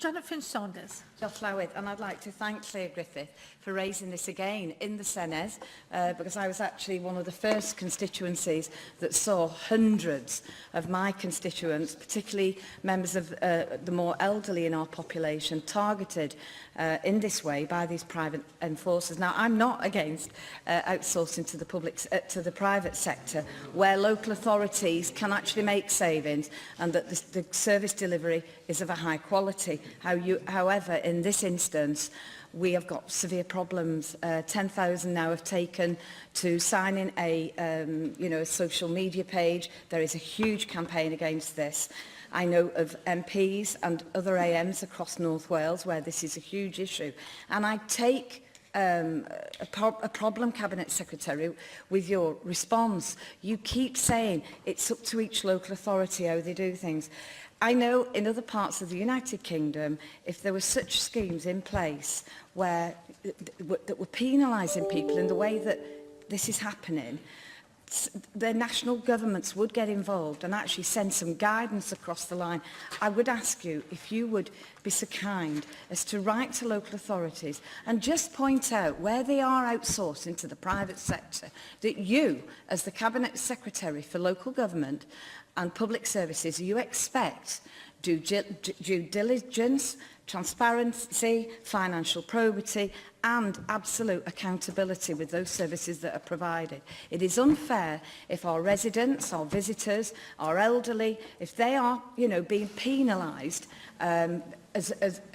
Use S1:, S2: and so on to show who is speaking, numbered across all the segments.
S1: Finch-Saunders.
S2: And I'd like to thank Claire Griffith for raising this again in the Senedd, because I was actually one of the first constituencies that saw hundreds of my constituents, particularly members of the more elderly in our population, targeted in this way by these private enforcers. Now, I'm not against outsourcing to the private sector, where local authorities can actually make savings and that the service delivery is of a high quality. However, in this instance, we have got severe problems. 10,000 now have taken to sign in a social media page. There is a huge campaign against this. I know of MPs and other AMs across North Wales where this is a huge issue. And I take a problem, Cabinet Secretary, with your response. You keep saying it's up to each local authority how they do things. I know in other parts of the United Kingdom, if there were such schemes in place where that were penalising people in the way that this is happening, the national governments would get involved and actually send some guidance across the line. I would ask you if you would be so kind as to write to local authorities and just point out where they are outsourcing to the private sector, that you, as the Cabinet Secretary for Local Government and Public Services, you expect due diligence, transparency, financial probity and absolute accountability with those services that are provided. It is unfair if our residents, our visitors, our elderly, if they are, being penalised as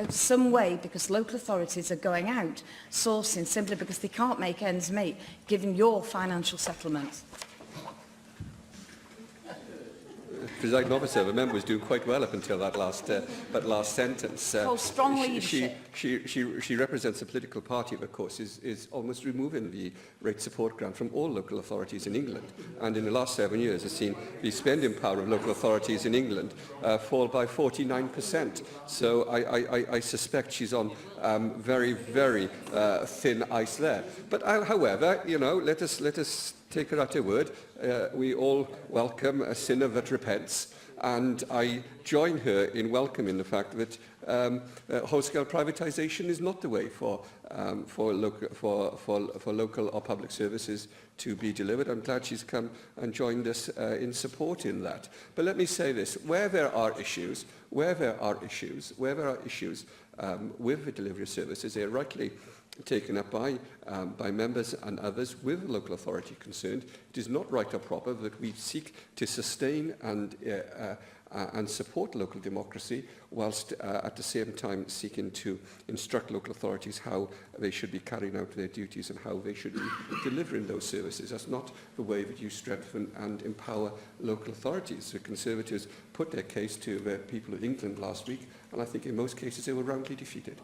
S2: some way because local authorities are going out sourcing simply because they can't make ends meet, given your financial settlements.
S3: Presiding officer, the member was doing quite well up until that last sentence.
S2: Strong leadership.
S3: She represents a political party that, of course, is almost removing the rate support grant from all local authorities in England. And in the last 7 years has seen the spending power of local authorities in England fall by 49%. So I suspect she's on very, very thin ice there. But however, let us take her at her word. We all welcome a sinner that repents, and I join her in welcoming the fact that whole-scale privatisation is not the way for local or public services to be delivered. I'm glad she's come and joined us in supporting that. But let me say this: where there are issues with the delivery of services, they are rightly taken up by members and others with the local authority concerned. It is not right or proper that we seek to sustain and support local democracy whilst at the same time seeking to instruct local authorities how they should be carrying out their duties and how they should be delivering those services. That's not the way that you strengthen and empower local authorities. The Conservatives put their case to the people of England last week, and I think in most cases they were roundly defeated.